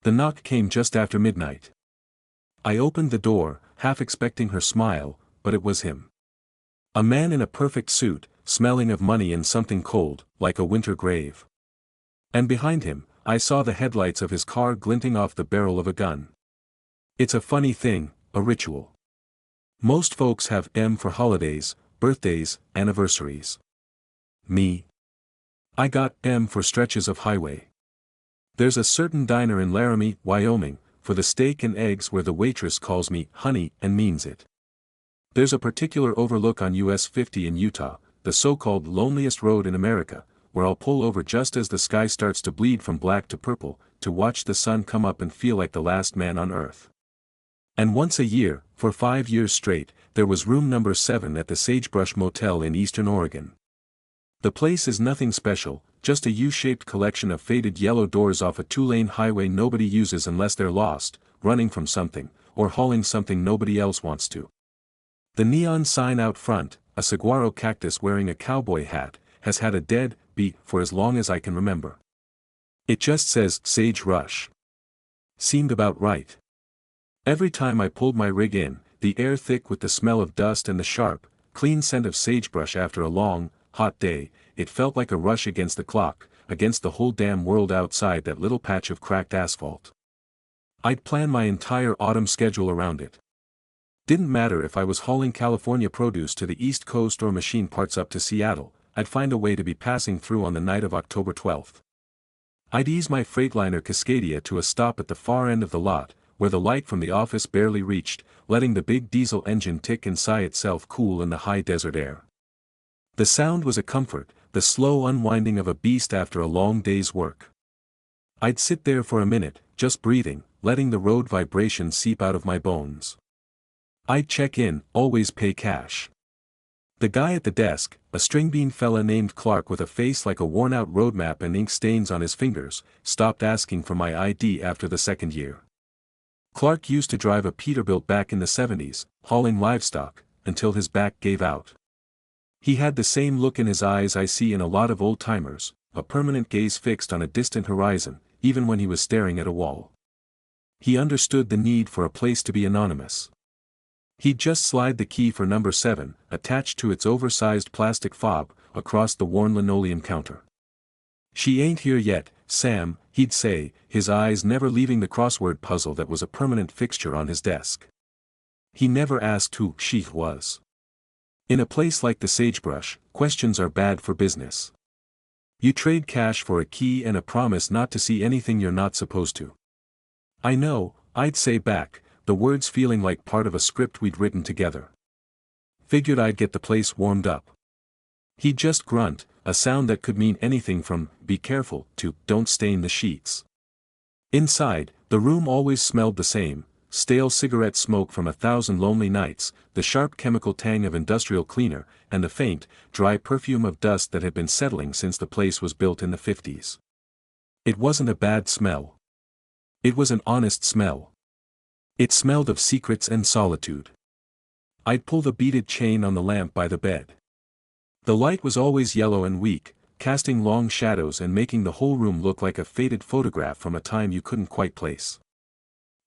The knock came just after midnight. I opened the door, half expecting her smile, but it was him. A man in a perfect suit, smelling of money and something cold, like a winter grave. And behind him, I saw the headlights of his car glinting off the barrel of a gun. It's a funny thing, a ritual. Most folks have M for holidays, birthdays, anniversaries. Me? I got M for stretches of highway. There's a certain diner in Laramie, Wyoming, for the steak and eggs where the waitress calls me honey and means it. There's a particular overlook on US 50 in Utah, the so-called loneliest road in America, where I'll pull over just as the sky starts to bleed from black to purple, to watch the sun come up and feel like the last man on earth. And once a year, for 5 years straight, there was room number 7 at the Sagebrush Motel in Eastern Oregon. The place is nothing special, just a U-shaped collection of faded yellow doors off a 2-lane highway nobody uses unless they're lost, running from something, or hauling something nobody else wants to. The neon sign out front, a saguaro cactus wearing a cowboy hat, has had a dead beat for as long as I can remember. It just says Sage Rush. Seemed about right. Every time I pulled my rig in, the air thick with the smell of dust and the sharp, clean scent of sagebrush after a long, hot day, it felt like a rush against the clock, against the whole damn world outside that little patch of cracked asphalt. I'd plan my entire autumn schedule around it. Didn't matter if I was hauling California produce to the East Coast or machine parts up to Seattle, I'd find a way to be passing through on the night of October 12th. I'd ease my Freightliner Cascadia to a stop at the far end of the lot, where the light from the office barely reached, letting the big diesel engine tick and sigh itself cool in the high desert air. The sound was a comfort, the slow unwinding of a beast after a long day's work. I'd sit there for a minute, just breathing, letting the road vibration seep out of my bones. I'd check in, always pay cash. The guy at the desk, a string-bean fella named Clark with a face like a worn-out road map and ink stains on his fingers, stopped asking for my ID after the second year. Clark used to drive a Peterbilt back in the 70s, hauling livestock, until his back gave out. He had the same look in his eyes I see in a lot of old-timers, a permanent gaze fixed on a distant horizon, even when he was staring at a wall. He understood the need for a place to be anonymous. He'd just slide the key for number 7, attached to its oversized plastic fob, across the worn linoleum counter. "She ain't here yet, Sam," he'd say, his eyes never leaving the crossword puzzle that was a permanent fixture on his desk. He never asked who she was. In a place like the Sagebrush, questions are bad for business. You trade cash for a key and a promise not to see anything you're not supposed to. "I know," I'd say back, the words feeling like part of a script we'd written together. Figured I'd get the place warmed up. He'd just grunt, a sound that could mean anything from, "be careful," to, "don't stain the sheets." Inside, the room always smelled the same, stale cigarette smoke from 1,000 lonely nights, the sharp chemical tang of industrial cleaner, and the faint, dry perfume of dust that had been settling since the place was built in the 50s. It wasn't a bad smell. It was an honest smell. It smelled of secrets and solitude. I'd pull the beaded chain on the lamp by the bed. The light was always yellow and weak, casting long shadows and making the whole room look like a faded photograph from a time you couldn't quite place.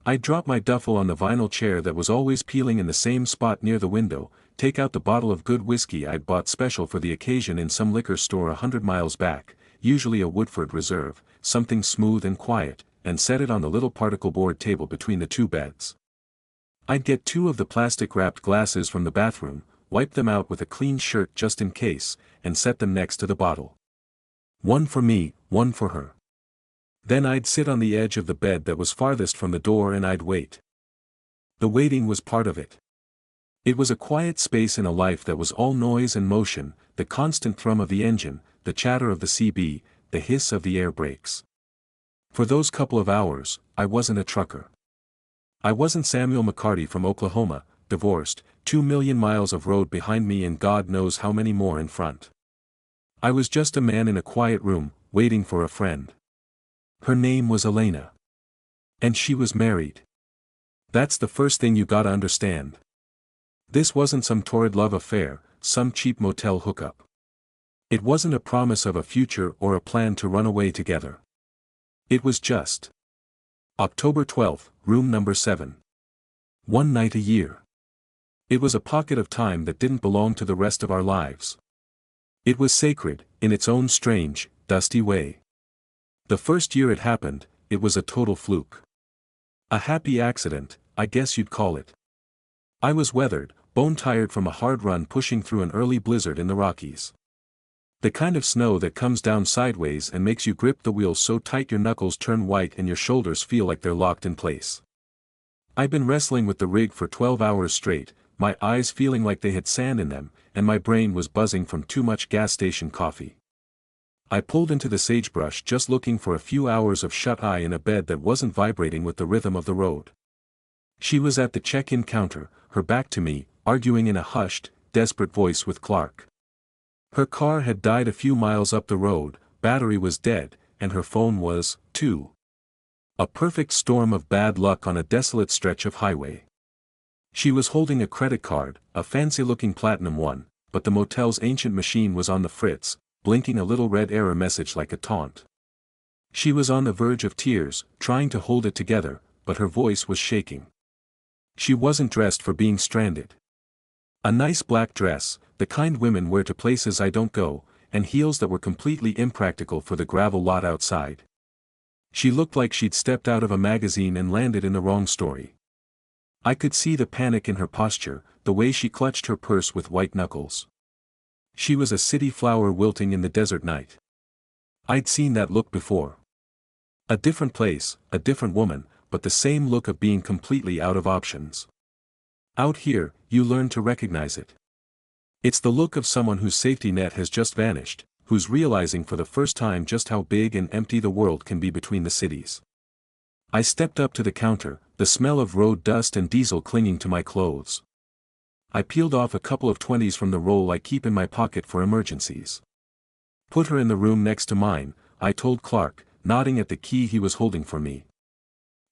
I'd drop my duffel on the vinyl chair that was always peeling in the same spot near the window, take out the bottle of good whiskey I'd bought special for the occasion in some liquor store 100 miles back, usually a Woodford Reserve, something smooth and quiet, and set it on the little particle board table between the two beds. I'd get 2 of the plastic-wrapped glasses from the bathroom, wipe them out with a clean shirt just in case, and set them next to the bottle. One for me, one for her. Then I'd sit on the edge of the bed that was farthest from the door and I'd wait. The waiting was part of it. It was a quiet space in a life that was all noise and motion, the constant thrum of the engine, the chatter of the CB, the hiss of the air brakes. For those couple of hours, I wasn't a trucker. I wasn't Samuel McCarty from Oklahoma, divorced, 2 million miles of road behind me and God knows how many more in front. I was just a man in a quiet room, waiting for a friend. Her name was Elena. And she was married. That's the first thing you gotta understand. This wasn't some torrid love affair, some cheap motel hookup. It wasn't a promise of a future or a plan to run away together. It was just October 12, room number 7. One night a year. It was a pocket of time that didn't belong to the rest of our lives. It was sacred, in its own strange, dusty way. The first year it happened, it was a total fluke. A happy accident, I guess you'd call it. I was weathered, bone-tired from a hard run pushing through an early blizzard in the Rockies. The kind of snow that comes down sideways and makes you grip the wheel so tight your knuckles turn white and your shoulders feel like they're locked in place. I'd been wrestling with the rig for 12 hours straight, my eyes feeling like they had sand in them, and my brain was buzzing from too much gas station coffee. I pulled into the sagebrush just looking for a few hours of shut-eye in a bed that wasn't vibrating with the rhythm of the road. She was at the check-in counter, her back to me, arguing in a hushed, desperate voice with Clark. Her car had died a few miles up the road, battery was dead, and her phone was, too. A perfect storm of bad luck on a desolate stretch of highway. She was holding a credit card, a fancy-looking platinum one, but the motel's ancient machine was on the fritz, blinking a little red error message like a taunt. She was on the verge of tears, trying to hold it together, but her voice was shaking. She wasn't dressed for being stranded. A nice black dress, the kind women wear to places I don't go, and heels that were completely impractical for the gravel lot outside. She looked like she'd stepped out of a magazine and landed in the wrong story. I could see the panic in her posture, the way she clutched her purse with white knuckles. She was a city flower wilting in the desert night. I'd seen that look before. A different place, a different woman, but the same look of being completely out of options. Out here, you learn to recognize it. It's the look of someone whose safety net has just vanished, who's realizing for the first time just how big and empty the world can be between the cities. I stepped up to the counter, the smell of road dust and diesel clinging to my clothes. I peeled off a couple of 20s from the roll I keep in my pocket for emergencies. Put her in the room next to mine, I told Clark, nodding at the key he was holding for me.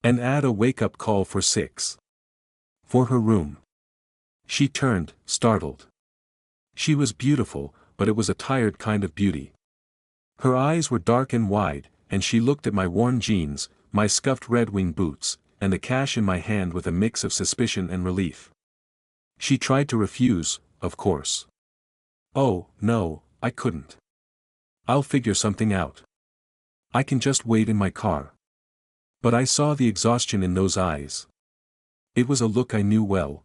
And add a wake-up call for 6. For her room. She turned, startled. She was beautiful, but it was a tired kind of beauty. Her eyes were dark and wide, and she looked at my worn jeans, my scuffed Red Wing boots, and the cash in my hand with a mix of suspicion and relief. She tried to refuse, of course. Oh, no, I couldn't. I'll figure something out. I can just wait in my car. But I saw the exhaustion in those eyes. It was a look I knew well.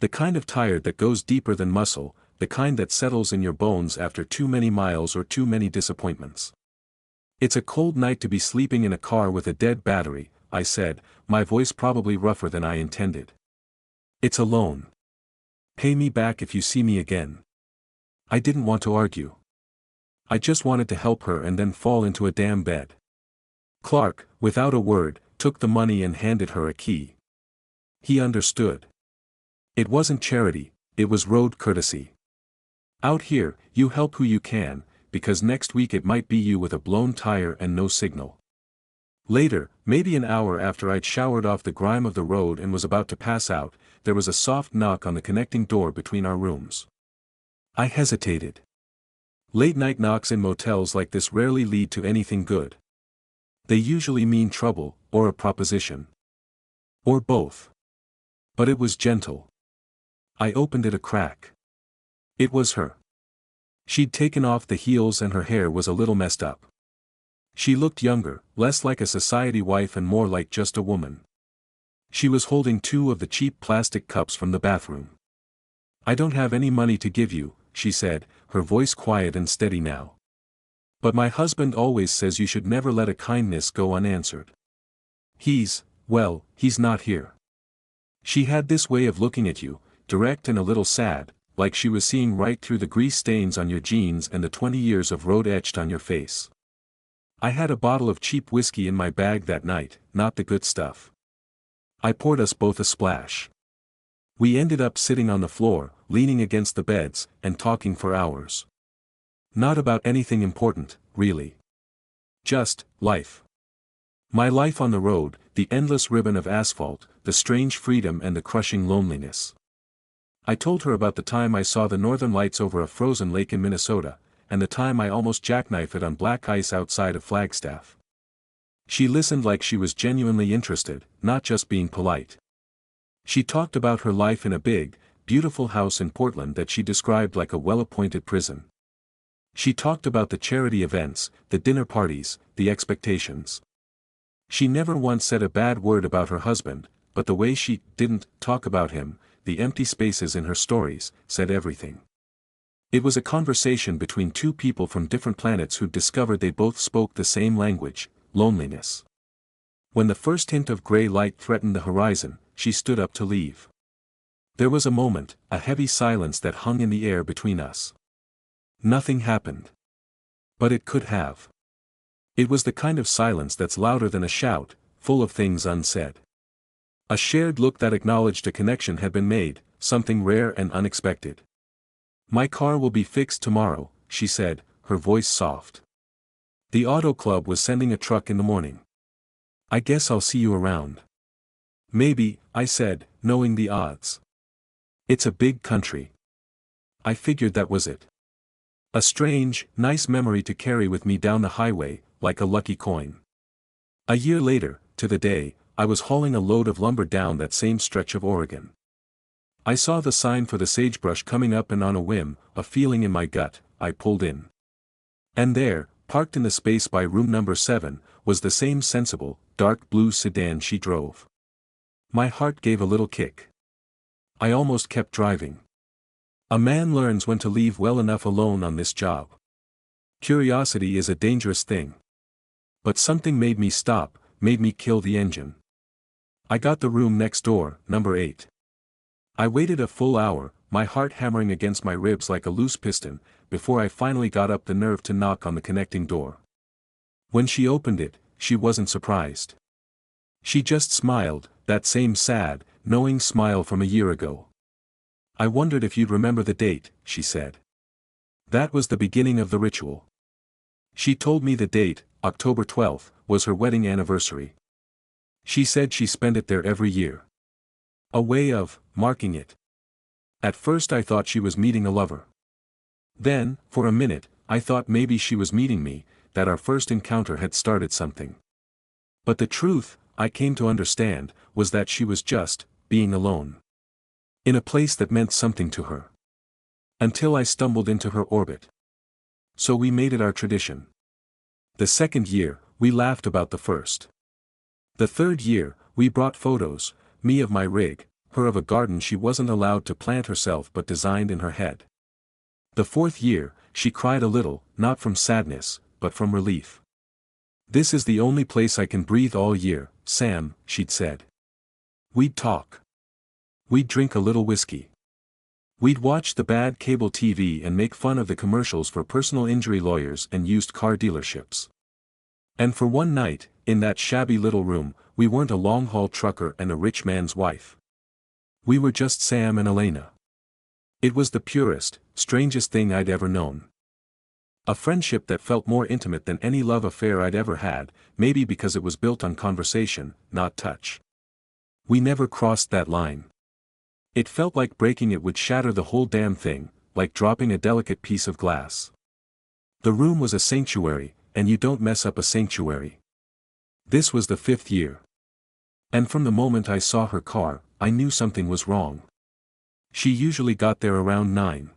The kind of tired that goes deeper than muscle, the kind that settles in your bones after too many miles or too many disappointments. It's a cold night to be sleeping in a car with a dead battery, I said, my voice probably rougher than I intended. It's alone. Pay me back if you see me again. I didn't want to argue. I just wanted to help her and then fall into a damn bed. Clark, without a word, took the money and handed her a key. He understood. It wasn't charity, it was road courtesy. Out here, you help who you can, because next week it might be you with a blown tire and no signal. Later, maybe an hour after I'd showered off the grime of the road and was about to pass out, there was a soft knock on the connecting door between our rooms. I hesitated. Late-night knocks in motels like this rarely lead to anything good. They usually mean trouble, or a proposition. Or both. But it was gentle. I opened it a crack. It was her. She'd taken off the heels and her hair was a little messed up. She looked younger, less like a society wife and more like just a woman. She was holding 2 of the cheap plastic cups from the bathroom. I don't have any money to give you, she said, her voice quiet and steady now. But my husband always says you should never let a kindness go unanswered. He's not here. She had this way of looking at you, direct and a little sad, like she was seeing right through the grease stains on your jeans and the 20 years of road etched on your face. I had a bottle of cheap whiskey in my bag that night, not the good stuff. I poured us both a splash. We ended up sitting on the floor, leaning against the beds, and talking for hours. Not about anything important, really. Just, life. My life on the road, the endless ribbon of asphalt, the strange freedom and the crushing loneliness. I told her about the time I saw the northern lights over a frozen lake in Minnesota, and the time I almost jackknifed it on black ice outside of Flagstaff. She listened like she was genuinely interested, not just being polite. She talked about her life in a big, beautiful house in Portland that she described like a well-appointed prison. She talked about the charity events, the dinner parties, the expectations. She never once said a bad word about her husband, but the way she didn't talk about him, the empty spaces in her stories, said everything. It was a conversation between two people from different planets who'd discovered they both spoke the same language, loneliness. When the first hint of gray light threatened the horizon, she stood up to leave. There was a moment, a heavy silence that hung in the air between us. Nothing happened. But it could have. It was the kind of silence that's louder than a shout, full of things unsaid. A shared look that acknowledged a connection had been made, something rare and unexpected. "My car will be fixed tomorrow," she said, her voice soft. "The auto club was sending a truck in the morning. I guess I'll see you around." "Maybe," I said, knowing the odds. It's a big country. I figured that was it. A strange, nice memory to carry with me down the highway, like a lucky coin. A year later, to the day, I was hauling a load of lumber down that same stretch of Oregon. I saw the sign for the sagebrush coming up and on a whim, a feeling in my gut, I pulled in. And there, parked in the space by room number 7, was the same sensible, dark blue sedan she drove. My heart gave a little kick. I almost kept driving. A man learns when to leave well enough alone on this job. Curiosity is a dangerous thing. But something made me stop, made me kill the engine. I got the room next door, number 8. I waited a full hour, my heart hammering against my ribs like a loose piston, before I finally got up the nerve to knock on the connecting door. When she opened it, she wasn't surprised. She just smiled, that same sad, knowing smile from a year ago. "I wondered if you'd remember the date," she said. That was the beginning of the ritual. She told me the date, October 12th, was her wedding anniversary. She said she spent it there every year. A way of marking it. At first I thought she was meeting a lover. Then, for a minute, I thought maybe she was meeting me, that our first encounter had started something. But the truth, I came to understand, was that she was just being alone. In a place that meant something to her. Until I stumbled into her orbit. So we made it our tradition. The second year, we laughed about the first. The third year, we brought photos, me of my rig, her of a garden she wasn't allowed to plant herself but designed in her head. The fourth year, she cried a little, not from sadness, but from relief. "This is the only place I can breathe all year, Sam," she'd said. We'd talk. We'd drink a little whiskey. We'd watch the bad cable TV and make fun of the commercials for personal injury lawyers and used car dealerships. And for one night, in that shabby little room, we weren't a long-haul trucker and a rich man's wife. We were just Sam and Elena. It was the purest, strangest thing I'd ever known. A friendship that felt more intimate than any love affair I'd ever had, maybe because it was built on conversation, not touch. We never crossed that line. It felt like breaking it would shatter the whole damn thing, like dropping a delicate piece of glass. The room was a sanctuary, and you don't mess up a sanctuary. This was the 5th year. And from the moment I saw her car, I knew something was wrong. She usually got there around 9.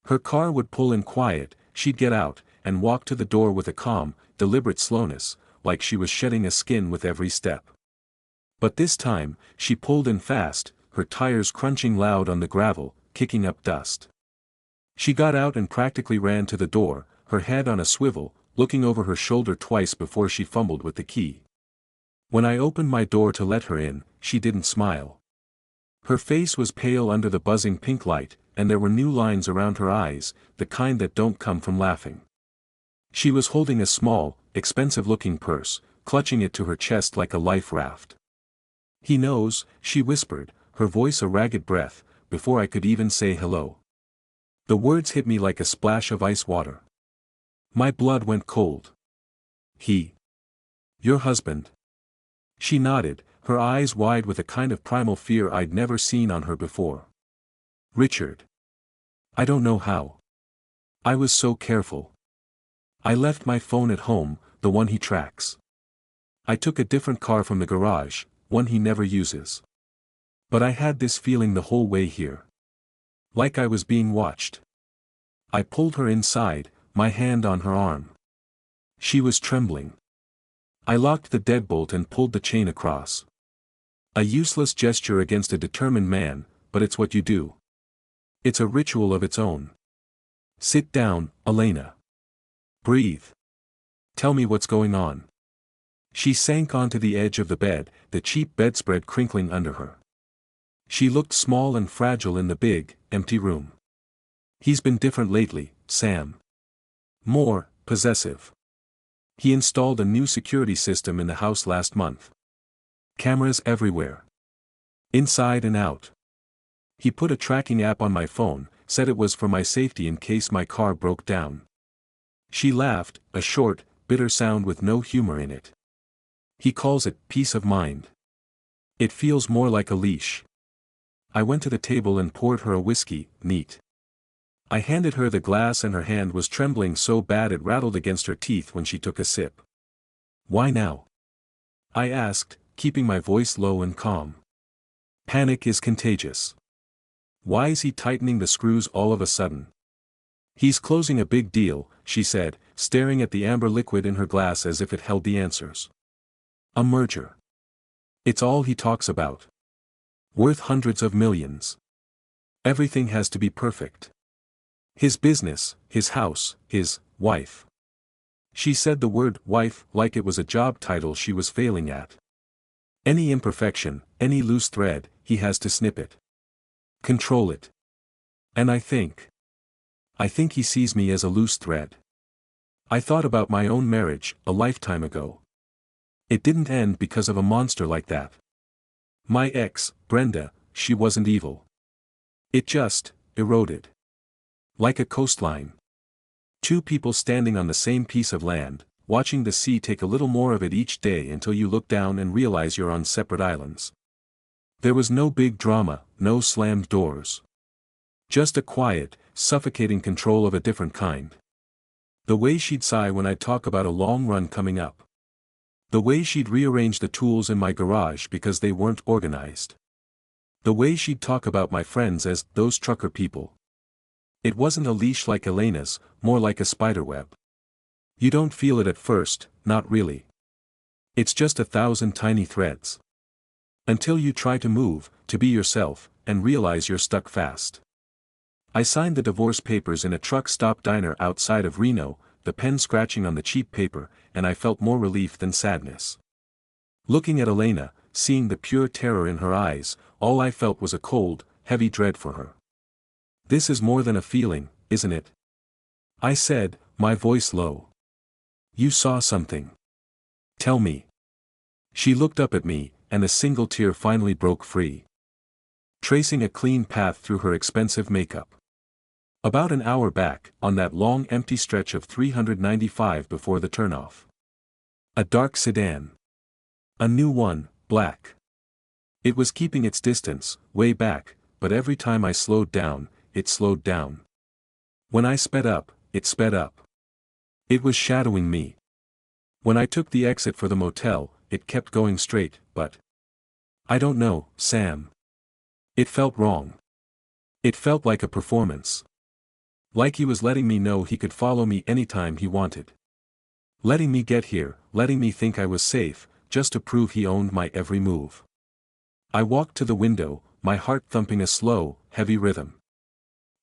Her car would pull in quiet, she'd get out, and walk to the door with a calm, deliberate slowness, like she was shedding a skin with every step. But this time, she pulled in fast, her tires crunching loud on the gravel, kicking up dust. She got out and practically ran to the door, her head on a swivel, looking over her shoulder twice before she fumbled with the key. When I opened my door to let her in, she didn't smile. Her face was pale under the buzzing pink light, and there were new lines around her eyes, the kind that don't come from laughing. She was holding a small, expensive-looking purse, clutching it to her chest like a life raft. "He knows," she whispered, her voice a ragged breath, before I could even say hello. The words hit me like a splash of ice water. My blood went cold. "He? Your husband?" She nodded, her eyes wide with a kind of primal fear I'd never seen on her before. "Richard. I don't know how. I was so careful. I left my phone at home, the one he tracks. I took a different car from the garage, one he never uses. But I had this feeling the whole way here. Like I was being watched. I pulled her inside, my hand on her arm. She was trembling. I locked the deadbolt and pulled the chain across. A useless gesture against a determined man, but it's what you do. It's a ritual of its own. Sit down, Elena. Breathe. Tell me what's going on. She sank onto the edge of the bed, the cheap bedspread crinkling under her. She looked small and fragile in the big, empty room. He's been different lately, Sam. More possessive. He installed a new security system in the house last month. Cameras everywhere. Inside and out. He put a tracking app on my phone, said it was for my safety in case my car broke down. She laughed, a short, bitter sound with no humor in it. He calls it peace of mind. It feels more like a leash. I went to the table and poured her a whiskey, neat. I handed her the glass and her hand was trembling so bad it rattled against her teeth when she took a sip. Why now? I asked, keeping my voice low and calm. Panic is contagious. Why is he tightening the screws all of a sudden? He's closing a big deal, she said, staring at the amber liquid in her glass as if it held the answers. A merger. It's all he talks about. Worth hundreds of millions. Everything has to be perfect. His business, his house, his wife. She said the word wife like it was a job title she was failing at. Any imperfection, any loose thread, he has to snip it. Control it. And I think he sees me as a loose thread. I thought about my own marriage, a lifetime ago. It didn't end because of a monster like that. My ex, Brenda, she wasn't evil. It just eroded. Like a coastline. Two people standing on the same piece of land, watching the sea take a little more of it each day until you look down and realize you're on separate islands. There was no big drama, no slammed doors. Just a quiet, suffocating control of a different kind. The way she'd sigh when I'd talk about a long run coming up. The way she'd rearrange the tools in my garage because they weren't organized. The way she'd talk about my friends as those trucker people. It wasn't a leash like Elena's, more like a spiderweb. You don't feel it at first, not really. It's just 1,000 tiny threads. Until you try to move, to be yourself, and realize you're stuck fast. I signed the divorce papers in a truck stop diner outside of Reno, the pen scratching on the cheap paper, and I felt more relief than sadness. Looking at Elena, seeing the pure terror in her eyes, all I felt was a cold, heavy dread for her. This is more than a feeling, isn't it? I said, my voice low. You saw something. Tell me. She looked up at me, and a single tear finally broke free. Tracing a clean path through her expensive makeup. About an hour back, on that long empty stretch of 395 before the turnoff. A dark sedan. A new one, black. It was keeping its distance, way back, but every time I slowed down, it slowed down. When I sped up, it sped up. It was shadowing me. When I took the exit for the motel, it kept going straight, but I don't know, Sam. It felt wrong. It felt like a performance. Like he was letting me know he could follow me anytime he wanted. Letting me get here, letting me think I was safe, just to prove he owned my every move. I walked to the window, my heart thumping a slow, heavy rhythm.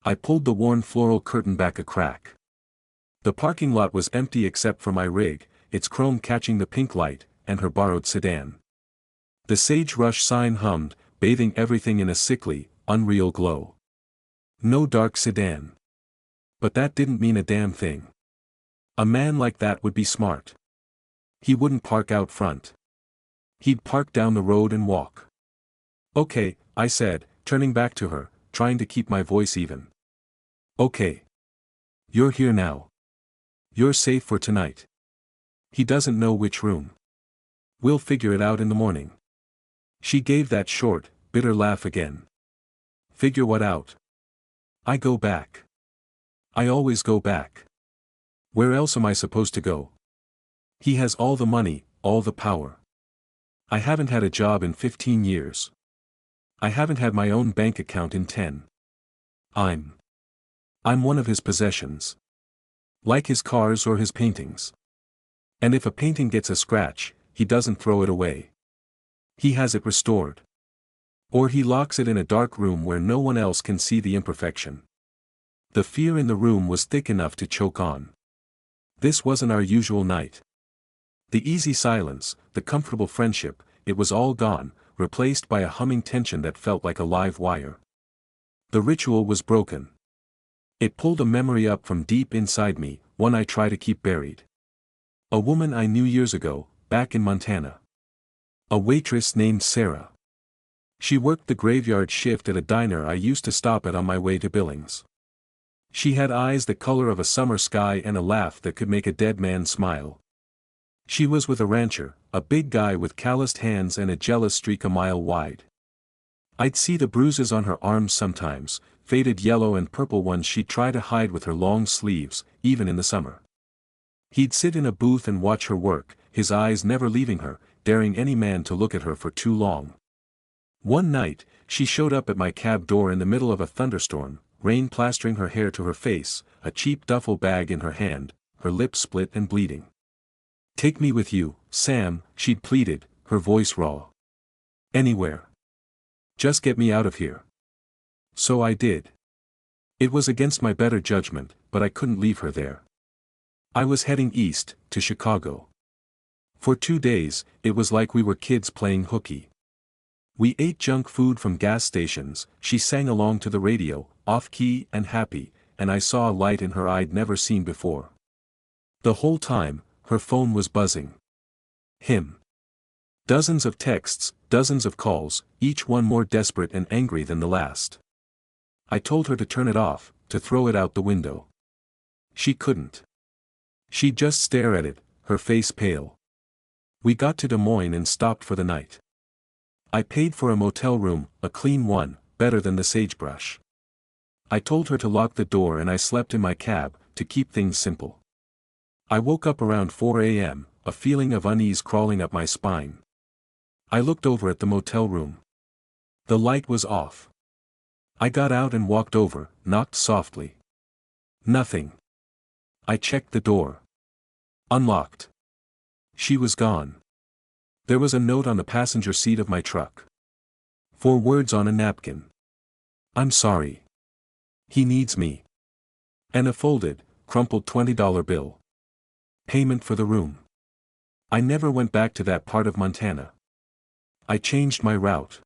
I pulled the worn floral curtain back a crack. The parking lot was empty except for my rig, its chrome catching the pink light, and her borrowed sedan. The Sagebrush sign hummed, bathing everything in a sickly, unreal glow. No dark sedan. But that didn't mean a damn thing. A man like that would be smart. He wouldn't park out front. He'd park down the road and walk. Okay, I said, turning back to her, trying to keep my voice even. Okay. You're here now. You're safe for tonight. He doesn't know which room. We'll figure it out in the morning. She gave that short, bitter laugh again. Figure what out? I go back. I always go back. Where else am I supposed to go? He has all the money, all the power. I haven't had a job in 15 years. I haven't had my own bank account in 10. I'm one of his possessions. Like his cars or his paintings. And if a painting gets a scratch, he doesn't throw it away. He has it restored. Or he locks it in a dark room where no one else can see the imperfection. The fear in the room was thick enough to choke on. This wasn't our usual night. The easy silence, the comfortable friendship, it was all gone, replaced by a humming tension that felt like a live wire. The ritual was broken. It pulled a memory up from deep inside me, one I try to keep buried. A woman I knew years ago, back in Montana. A waitress named Sarah. She worked the graveyard shift at a diner I used to stop at on my way to Billings. She had eyes the color of a summer sky and a laugh that could make a dead man smile. She was with a rancher, a big guy with calloused hands and a jealous streak a mile wide. I'd see the bruises on her arms sometimes, faded yellow and purple ones she'd try to hide with her long sleeves, even in the summer. He'd sit in a booth and watch her work, his eyes never leaving her, daring any man to look at her for too long. One night, she showed up at my cab door in the middle of a thunderstorm, rain plastering her hair to her face, a cheap duffel bag in her hand, her lips split and bleeding. "Take me with you, Sam," she'd pleaded, her voice raw. "Anywhere. Just get me out of here." So I did. It was against my better judgment, but I couldn't leave her there. I was heading east, to Chicago. For 2 days, it was like we were kids playing hooky. We ate junk food from gas stations, she sang along to the radio, off-key and happy, and I saw a light in her I'd never seen before. The whole time, her phone was buzzing. Him. Dozens of texts, dozens of calls, each one more desperate and angry than the last. I told her to turn it off, to throw it out the window. She couldn't. She'd just stare at it, her face pale. We got to Des Moines and stopped for the night. I paid for a motel room, a clean one, better than the sagebrush. I told her to lock the door and I slept in my cab, to keep things simple. I woke up around 4 a.m., a feeling of unease crawling up my spine. I looked over at the motel room. The light was off. I got out and walked over, knocked softly. Nothing. I checked the door. Unlocked. She was gone. There was a note on the passenger seat of my truck. 4 words on a napkin. "I'm sorry. He needs me." And a folded, crumpled $20 bill. Payment for the room. I never went back to that part of Montana. I changed my route.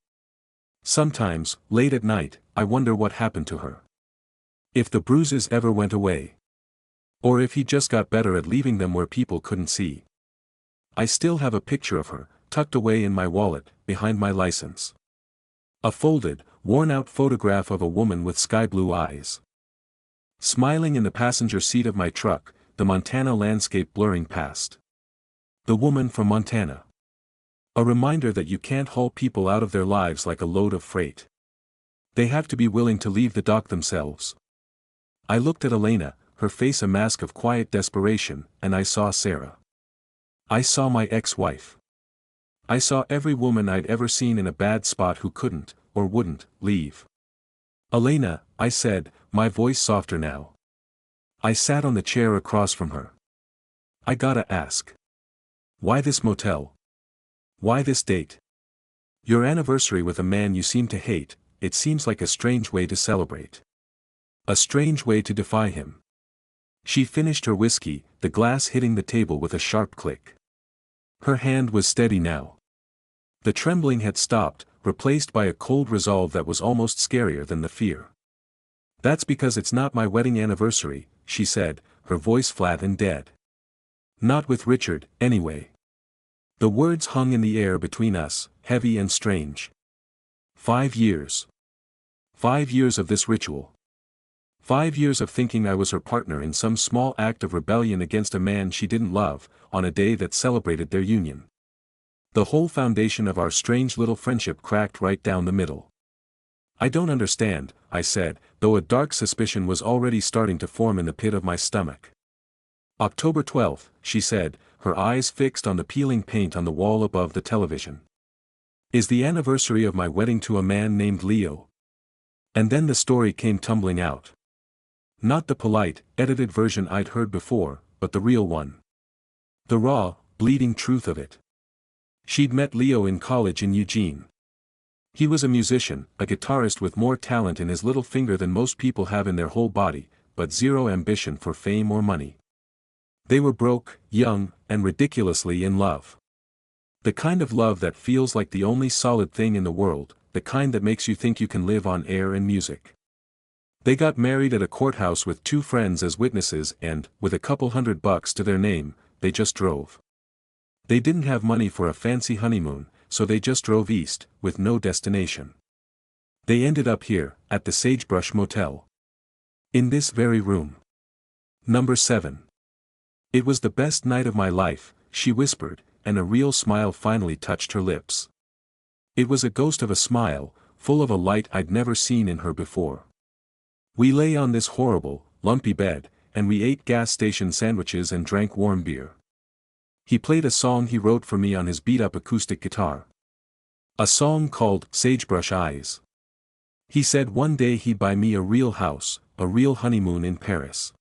Sometimes, late at night, I wonder what happened to her. If the bruises ever went away. Or if he just got better at leaving them where people couldn't see. I still have a picture of her, tucked away in my wallet, behind my license. A folded, worn-out photograph of a woman with sky-blue eyes. Smiling in the passenger seat of my truck, the Montana landscape blurring past. The woman from Montana. A reminder that you can't haul people out of their lives like a load of freight. They have to be willing to leave the dock themselves. I looked at Elena, her face a mask of quiet desperation, and I saw Sarah. I saw my ex-wife. I saw every woman I'd ever seen in a bad spot who couldn't, or wouldn't, leave. "Elena," I said, my voice softer now. I sat on the chair across from her. "I gotta ask. Why this motel? Why this date? Your anniversary with a man you seem to hate, it seems like a strange way to celebrate. A strange way to defy him." She finished her whiskey, the glass hitting the table with a sharp click. Her hand was steady now. The trembling had stopped, replaced by a cold resolve that was almost scarier than the fear. "That's because it's not my wedding anniversary," she said, her voice flat and dead. "Not with Richard, anyway." The words hung in the air between us, heavy and strange. 5 years. 5 years of this ritual. 5 years of thinking I was her partner in some small act of rebellion against a man she didn't love, on a day that celebrated their union. The whole foundation of our strange little friendship cracked right down the middle. "I don't understand," I said, though a dark suspicion was already starting to form in the pit of my stomach. "October 12th, she said, her eyes fixed on the peeling paint on the wall above the television. Is the anniversary of my wedding to a man named Leo. And then the story came tumbling out. Not the polite, edited version I'd heard before, but the real one. The raw, bleeding truth of it. She'd met Leo in college in Eugene. He was a musician, a guitarist with more talent in his little finger than most people have in their whole body, but zero ambition for fame or money. They were broke, young, and ridiculously in love. The kind of love that feels like the only solid thing in the world, the kind that makes you think you can live on air and music. They got married at a courthouse with 2 friends as witnesses and, with a couple $100 to their name, they just drove. They didn't have money for a fancy honeymoon, so they just drove east, with no destination. They ended up here, at the Sagebrush Motel. In this very room. Number 7. It was the best night of my life, she whispered, and a real smile finally touched her lips. It was a ghost of a smile, full of a light I'd never seen in her before. We lay on this horrible, lumpy bed, and we ate gas station sandwiches and drank warm beer. He played a song he wrote for me on his beat-up acoustic guitar. A song called Sagebrush Eyes. He said one day he'd buy me a real house, a real honeymoon in Paris.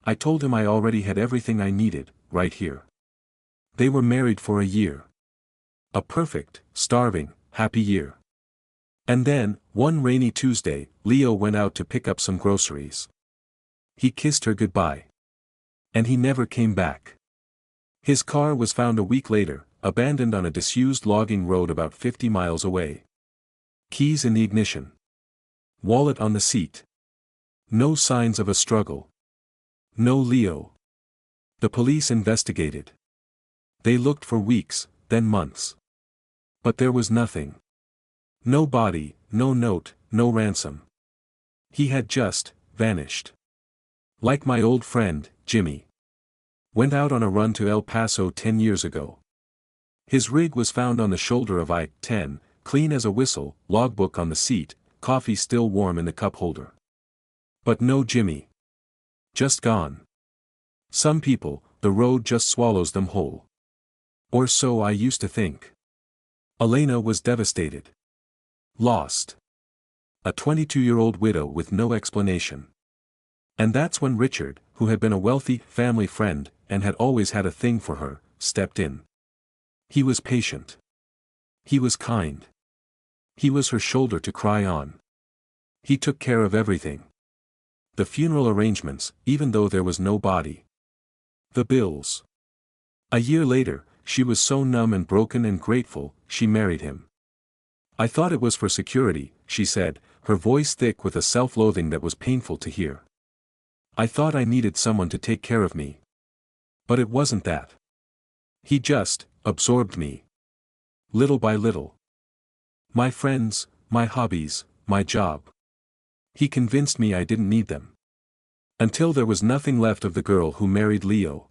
I told him I already had everything I needed, right here. They were married for a year. A perfect, starving, happy year. And then, one rainy Tuesday, Leo went out to pick up some groceries. He kissed her goodbye. And he never came back. His car was found a week later, abandoned on a disused logging road about 50 miles away. Keys in the ignition. Wallet on the seat. No signs of a struggle. No Leo. The police investigated. They looked for weeks, then months. But there was nothing. No body, no note, no ransom. He had just vanished. Like my old friend, Jimmy. Went out on a run to El Paso 10 years ago. His rig was found on the shoulder of I-10, clean as a whistle, logbook on the seat, coffee still warm in the cup holder. But no Jimmy. Just gone. Some people, the road just swallows them whole. Or so I used to think. Elena was devastated. Lost. A 22-year-old widow with no explanation. And that's when Richard, who had been a wealthy family friend, and had always had a thing for her, stepped in. He was patient. He was kind. He was her shoulder to cry on. He took care of everything. The funeral arrangements, even though there was no body. The bills. A year later, she was so numb and broken and grateful, she married him. I thought it was for security, she said, her voice thick with a self-loathing that was painful to hear. I thought I needed someone to take care of me. But it wasn't that. He just absorbed me. Little by little. My friends, my hobbies, my job. He convinced me I didn't need them. Until there was nothing left of the girl who married Leo.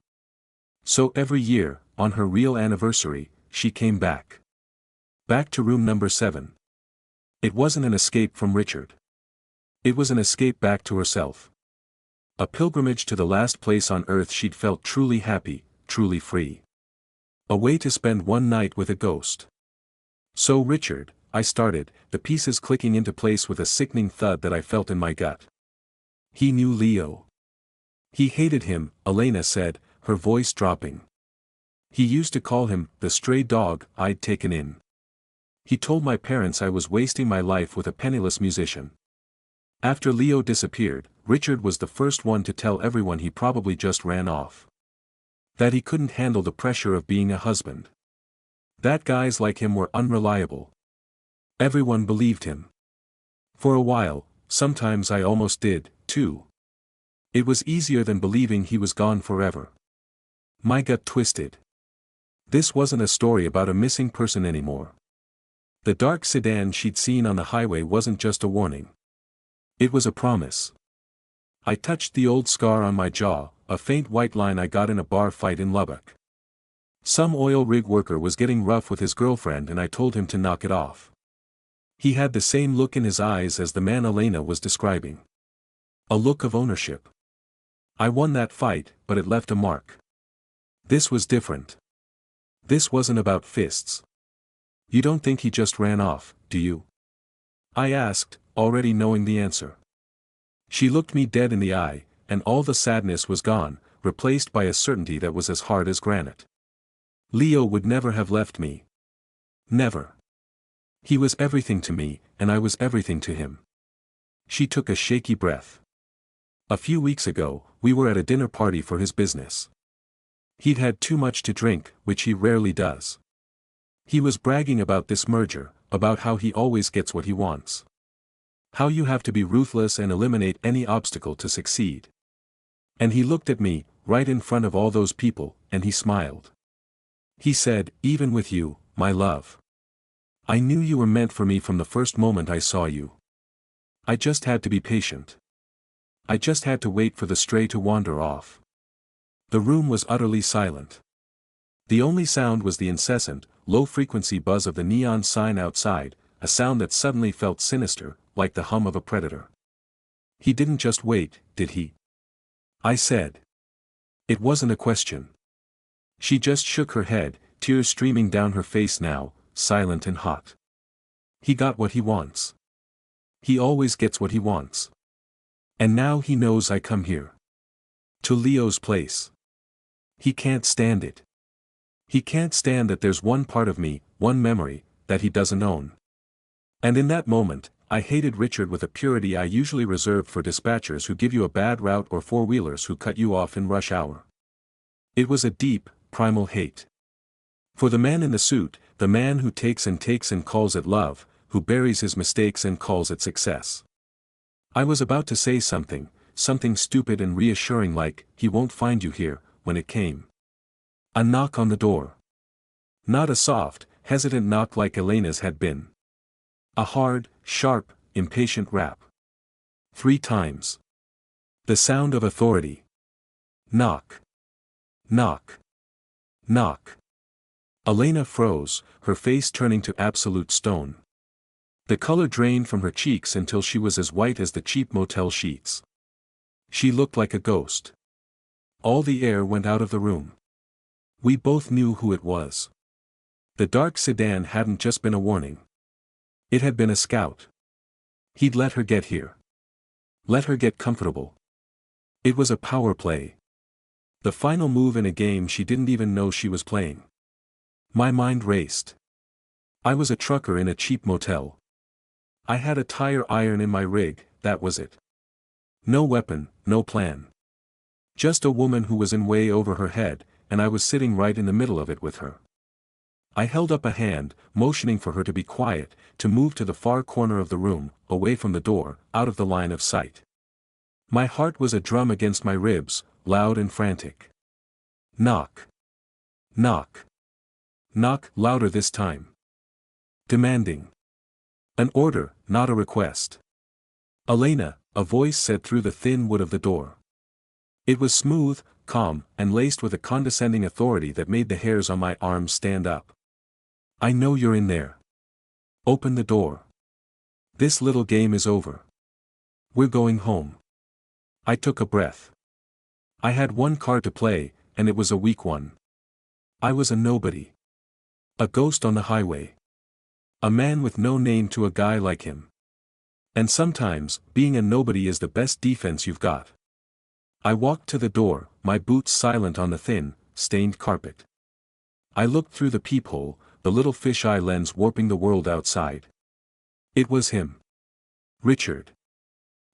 So every year, on her real anniversary, she came back. Back to room number 7. It wasn't an escape from Richard. It was an escape back to herself. A pilgrimage to the last place on earth she'd felt truly happy, truly free. A way to spend one night with a ghost. So Richard, I started, the pieces clicking into place with a sickening thud that I felt in my gut. He knew Leo. He hated him, Elena said, her voice dropping. He used to call him the stray dog I'd taken in. He told my parents I was wasting my life with a penniless musician. After Leo disappeared, Richard was the first one to tell everyone he probably just ran off. That he couldn't handle the pressure of being a husband. That guys like him were unreliable. Everyone believed him. For a while, sometimes I almost did, too. It was easier than believing he was gone forever. My gut twisted. This wasn't a story about a missing person anymore. The dark sedan she'd seen on the highway wasn't just a warning. It was a promise. I touched the old scar on my jaw, a faint white line I got in a bar fight in Lubbock. Some oil rig worker was getting rough with his girlfriend and I told him to knock it off. He had the same look in his eyes as the man Elena was describing. A look of ownership. I won that fight, but it left a mark. This was different. This wasn't about fists. You don't think he just ran off, do you? I asked, already knowing the answer. She looked me dead in the eye, and all the sadness was gone, replaced by a certainty that was as hard as granite. Leo would never have left me. Never. He was everything to me, and I was everything to him. She took a shaky breath. A few weeks ago, we were at a dinner party for his business. He'd had too much to drink, which he rarely does. He was bragging about this merger, about how he always gets what he wants. How you have to be ruthless and eliminate any obstacle to succeed. And he looked at me, right in front of all those people, and he smiled. He said, "Even with you, my love. I knew you were meant for me from the first moment I saw you. I just had to be patient. I just had to wait for the stray to wander off." The room was utterly silent. The only sound was the incessant, low-frequency buzz of the neon sign outside, a sound that suddenly felt sinister, like the hum of a predator. "He didn't just wait, did he?" I said. It wasn't a question. She just shook her head, tears streaming down her face now, silent and hot. "He got what he wants. He always gets what he wants. And now he knows I come here. To Leo's place. He can't stand it. He can't stand that there's one part of me, one memory, that he doesn't own." And in that moment, I hated Richard with a purity I usually reserved for dispatchers who give you a bad route or four-wheelers who cut you off in rush hour. It was a deep, primal hate. For the man in the suit, the man who takes and calls it love, who buries his mistakes and calls it success. I was about to say something stupid and reassuring like, "He won't find you here," when it came. A knock on the door. Not a soft, hesitant knock like Elena's had been. A hard, sharp, impatient rap. 3 times. The sound of authority. Knock. Knock. Knock. Elena froze, her face turning to absolute stone. The color drained from her cheeks until she was as white as the cheap motel sheets. She looked like a ghost. All the air went out of the room. We both knew who it was. The dark sedan hadn't just been a warning. It had been a scout. He'd let her get here. Let her get comfortable. It was a power play. The final move in a game she didn't even know she was playing. My mind raced. I was a trucker in a cheap motel. I had a tire iron in my rig, that was it. No weapon, no plan. Just a woman who was in way over her head, and I was sitting right in the middle of it with her. I held up a hand, motioning for her to be quiet, to move to the far corner of the room, away from the door, out of the line of sight. My heart was a drum against my ribs, loud and frantic. Knock. Knock. Knock, louder this time. Demanding. An order, not a request. "Elena," a voice said through the thin wood of the door. It was smooth, calm, and laced with a condescending authority that made the hairs on my arms stand up. "I know you're in there. Open the door. This little game is over. We're going home." I took a breath. I had one card to play, and it was a weak one. I was a nobody. A ghost on the highway. A man with no name to a guy like him. And sometimes, being a nobody is the best defense you've got. I walked to the door, my boots silent on the thin, stained carpet. I looked through the peephole, the little fisheye lens warping the world outside. It was him. Richard.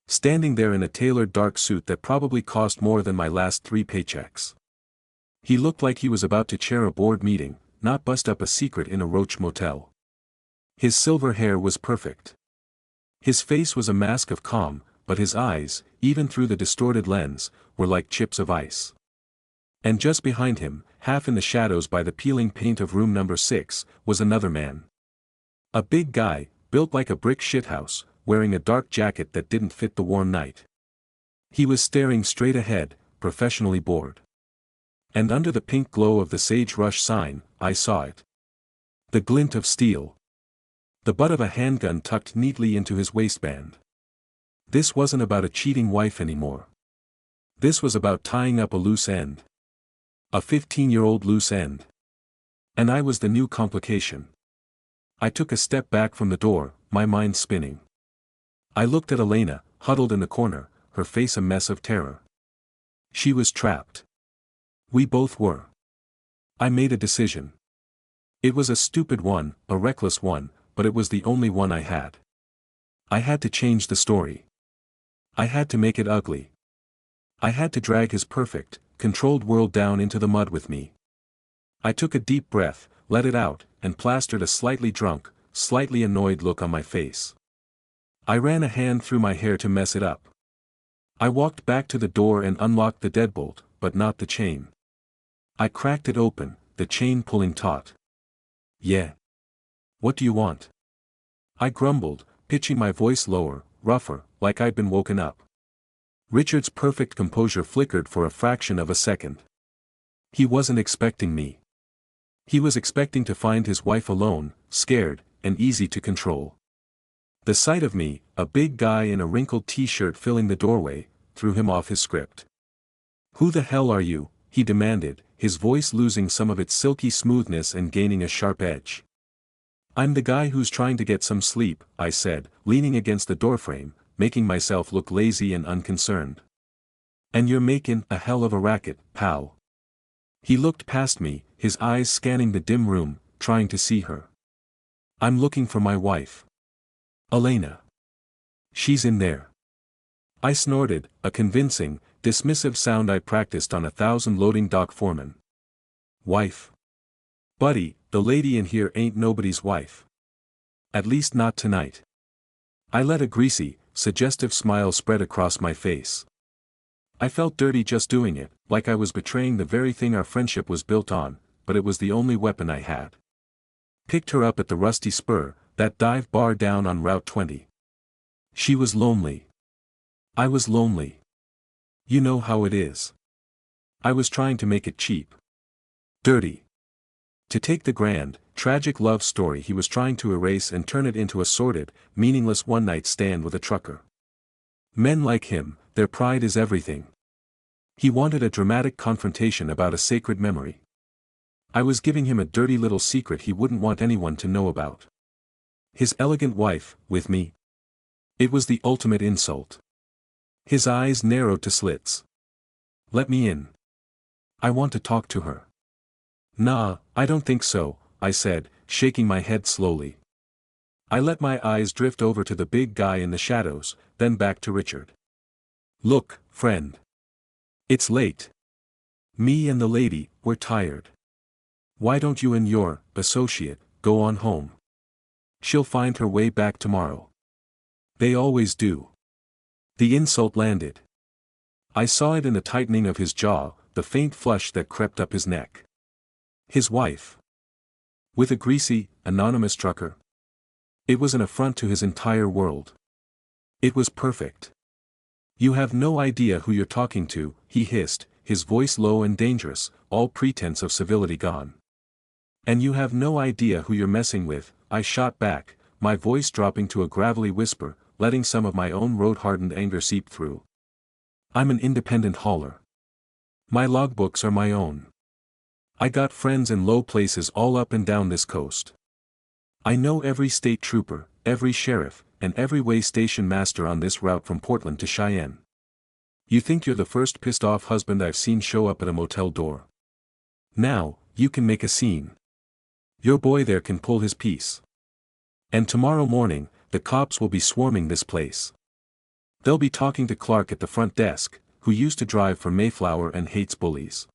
Standing there in a tailored dark suit that probably cost more than my last 3 paychecks. He looked like he was about to chair a board meeting, not bust up a secret in a roach motel. His silver hair was perfect. His face was a mask of calm, but his eyes, even through the distorted lens, were like chips of ice. And just behind him, half in the shadows by the peeling paint of room number 6, was another man. A big guy, built like a brick shithouse, wearing a dark jacket that didn't fit the warm night. He was staring straight ahead, professionally bored. And under the pink glow of the Sage Rush sign, I saw it. The glint of steel. The butt of a handgun tucked neatly into his waistband. This wasn't about a cheating wife anymore. This was about tying up a loose end. A 15-year-old loose end. And I was the new complication. I took a step back from the door, my mind spinning. I looked at Elena, huddled in the corner, her face a mess of terror. She was trapped. We both were. I made a decision. It was a stupid one, a reckless one, but it was the only one I had. I had to change the story. I had to make it ugly. I had to drag his perfect, controlled world down into the mud with me. I took a deep breath, let it out, and plastered a slightly drunk, slightly annoyed look on my face. I ran a hand through my hair to mess it up. I walked back to the door and unlocked the deadbolt, but not the chain. I cracked it open, the chain pulling taut. Yeah. What do you want? I grumbled, pitching my voice lower, rougher, like I'd been woken up. Richard's perfect composure flickered for a fraction of a second. He wasn't expecting me. He was expecting to find his wife alone, scared, and easy to control. The sight of me, a big guy in a wrinkled t-shirt filling the doorway, threw him off his script. "Who the hell are you?" he demanded, his voice losing some of its silky smoothness and gaining a sharp edge. "I'm the guy who's trying to get some sleep," I said, leaning against the doorframe, making myself look lazy and unconcerned. "And you're making a hell of a racket, pal." He looked past me, his eyes scanning the dim room, trying to see her. "I'm looking for my wife. Elena. She's in there." I snorted, a convincing, dismissive sound I practiced on 1,000 loading dock foremen. "Wife? Buddy, the lady in here ain't nobody's wife. At least not tonight." I let a greasy, suggestive smile spread across my face. I felt dirty just doing it, like I was betraying the very thing our friendship was built on, but it was the only weapon I had. Picked her up at the Rusty Spur, that dive bar down on Route 20. She was lonely. I was lonely. You know how it is. I was trying to make it cheap. Dirty. To take the grand, tragic love story he was trying to erase and turn it into a sordid, meaningless one-night stand with a trucker. Men like him, their pride is everything. He wanted a dramatic confrontation about a sacred memory. I was giving him a dirty little secret he wouldn't want anyone to know about. His elegant wife, with me. It was the ultimate insult. His eyes narrowed to slits. "Let me in. I want to talk to her." "Nah, I don't think so," I said, shaking my head slowly. I let my eyes drift over to the big guy in the shadows, then back to Richard. "Look, friend. It's late. Me and the lady, we're tired. Why don't you and your associate go on home? She'll find her way back tomorrow. They always do." The insult landed. I saw it in the tightening of his jaw, the faint flush that crept up his neck. His wife. With a greasy, anonymous trucker. It was an affront to his entire world. It was perfect. "You have no idea who you're talking to," he hissed, his voice low and dangerous, all pretense of civility gone. "And you have no idea who you're messing with," I shot back, my voice dropping to a gravelly whisper, letting some of my own road-hardened anger seep through. "I'm an independent hauler. My logbooks are my own. I got friends in low places all up and down this coast. I know every state trooper, every sheriff, and every way station master on this route from Portland to Cheyenne. You think you're the first pissed-off husband I've seen show up at a motel door. Now, you can make a scene. Your boy there can pull his piece. And tomorrow morning, the cops will be swarming this place. They'll be talking to Clark at the front desk, who used to drive for Mayflower and hates bullies.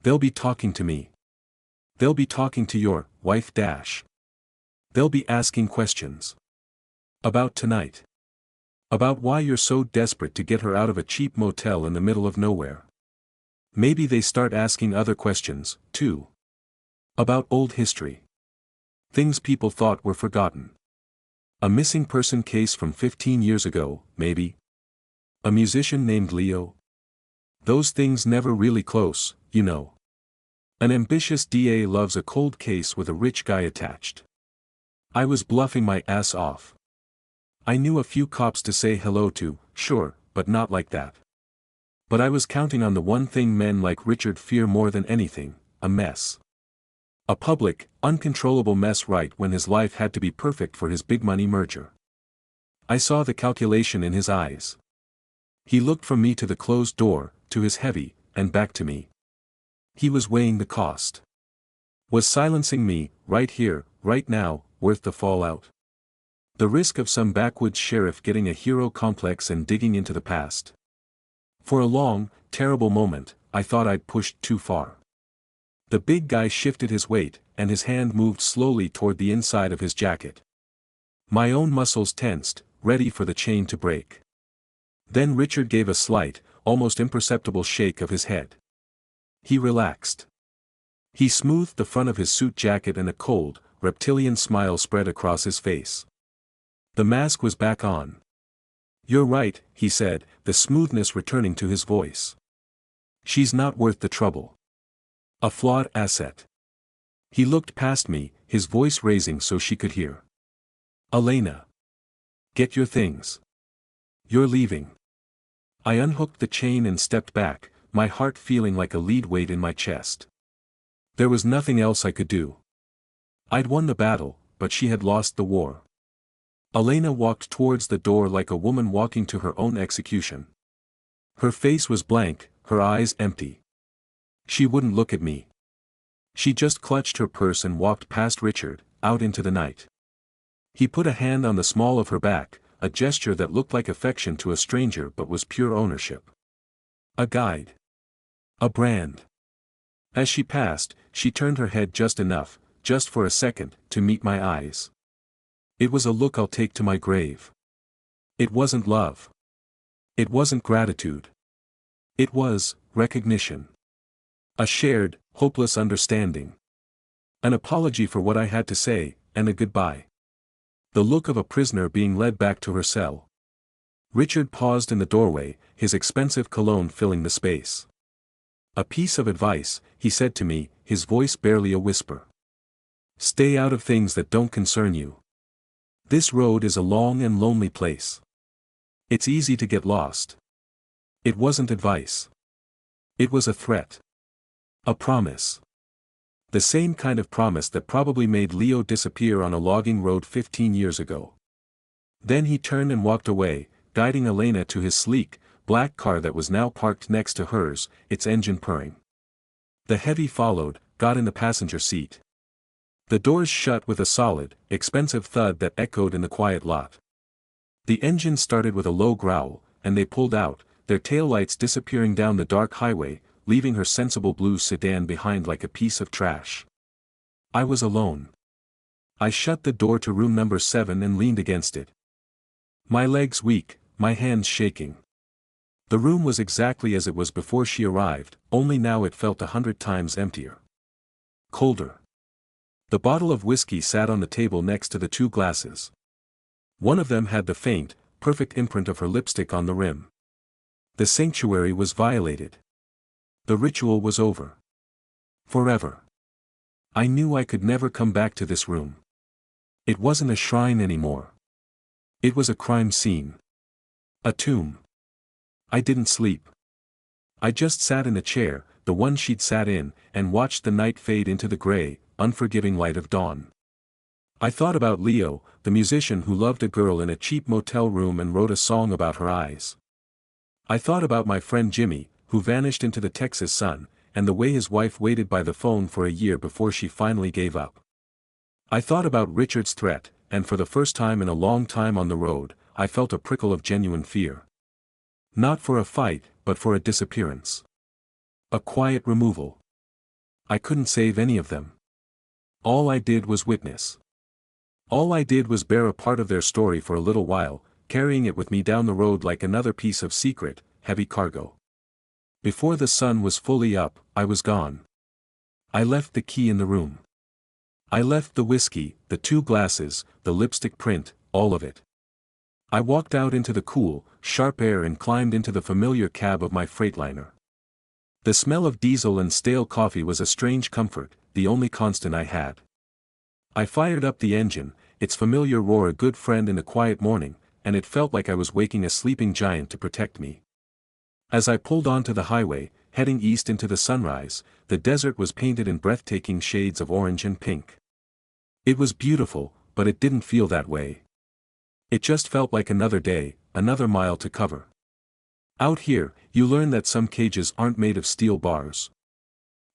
They'll be talking to me. They'll be talking to your wife Dash. They'll be asking questions. About tonight. About why you're so desperate to get her out of a cheap motel in the middle of nowhere. Maybe they start asking other questions, too. About old history. Things people thought were forgotten. A missing person case from 15 years ago, maybe. A musician named Leo. Those things never really close, you know. An ambitious DA loves a cold case with a rich guy attached. I was bluffing my ass off. I knew a few cops to say hello to, sure, but not like that. But I was counting on the one thing men like Richard fear more than anything, a mess. A public, uncontrollable mess right when his life had to be perfect for his big money merger. I saw the calculation in his eyes. He looked from me to the closed door, to his heavy, and back to me. He was weighing the cost. Was silencing me, right here, right now, worth the fallout? The risk of some backwoods sheriff getting a hero complex and digging into the past. For a long, terrible moment, I thought I'd pushed too far. The big guy shifted his weight, and his hand moved slowly toward the inside of his jacket. My own muscles tensed, ready for the chain to break. Then Richard gave a slight, almost imperceptible shake of his head. He relaxed. He smoothed the front of his suit jacket and a cold, reptilian smile spread across his face. The mask was back on. "You're right," he said, the smoothness returning to his voice. "She's not worth the trouble. A flawed asset." He looked past me, his voice raising so she could hear. "Elena. Get your things. You're leaving." I unhooked the chain and stepped back, my heart feeling like a lead weight in my chest. There was nothing else I could do. I'd won the battle, but she had lost the war. Elena walked towards the door like a woman walking to her own execution. Her face was blank, her eyes empty. She wouldn't look at me. She just clutched her purse and walked past Richard, out into the night. He put a hand on the small of her back, a gesture that looked like affection to a stranger but was pure ownership. A guide. A brand. As she passed, she turned her head just enough, just for a second, to meet my eyes. It was a look I'll take to my grave. It wasn't love. It wasn't gratitude. It was recognition. A shared, hopeless understanding. An apology for what I had to say, and a goodbye. The look of a prisoner being led back to her cell. Richard paused in the doorway, his expensive cologne filling the space. "A piece of advice," he said to me, his voice barely a whisper. "Stay out of things that don't concern you. This road is a long and lonely place. It's easy to get lost." It wasn't advice. It was a threat. A promise. The same kind of promise that probably made Leo disappear on a logging road 15 years ago. Then he turned and walked away, guiding Elena to his sleek, black car that was now parked next to hers, its engine purring. The heavy followed, got in the passenger seat. The doors shut with a solid, expensive thud that echoed in the quiet lot. The engine started with a low growl, and they pulled out, their taillights disappearing down the dark highway, leaving her sensible blue sedan behind like a piece of trash. I was alone. I shut the door to room number 7 and leaned against it. My legs weak, my hands shaking. The room was exactly as it was before she arrived, only now it felt 100 times emptier. Colder. The bottle of whiskey sat on the table next to the 2 glasses. One of them had the faint, perfect imprint of her lipstick on the rim. The sanctuary was violated. The ritual was over. Forever. I knew I could never come back to this room. It wasn't a shrine anymore. It was a crime scene. A tomb. I didn't sleep. I just sat in a chair, the one she'd sat in, and watched the night fade into the gray, unforgiving light of dawn. I thought about Leo, the musician who loved a girl in a cheap motel room and wrote a song about her eyes. I thought about my friend Jimmy, who vanished into the Texas sun, and the way his wife waited by the phone for a year before she finally gave up. I thought about Richard's threat, and for the first time in a long time on the road, I felt a prickle of genuine fear. Not for a fight, but for a disappearance. A quiet removal. I couldn't save any of them. All I did was witness. All I did was bear a part of their story for a little while, carrying it with me down the road like another piece of secret, heavy cargo. Before the sun was fully up, I was gone. I left the key in the room. I left the whiskey, the 2 glasses, the lipstick print, all of it. I walked out into the cool, sharp air and climbed into the familiar cab of my Freightliner. The smell of diesel and stale coffee was a strange comfort, the only constant I had. I fired up the engine, its familiar roar a good friend in a quiet morning, and it felt like I was waking a sleeping giant to protect me. As I pulled onto the highway, heading east into the sunrise, the desert was painted in breathtaking shades of orange and pink. It was beautiful, but it didn't feel that way. It just felt like another day, another mile to cover. Out here, you learn that some cages aren't made of steel bars.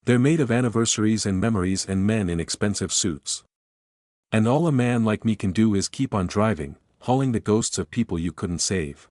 They're made of anniversaries and memories and men in expensive suits. And all a man like me can do is keep on driving, hauling the ghosts of people you couldn't save.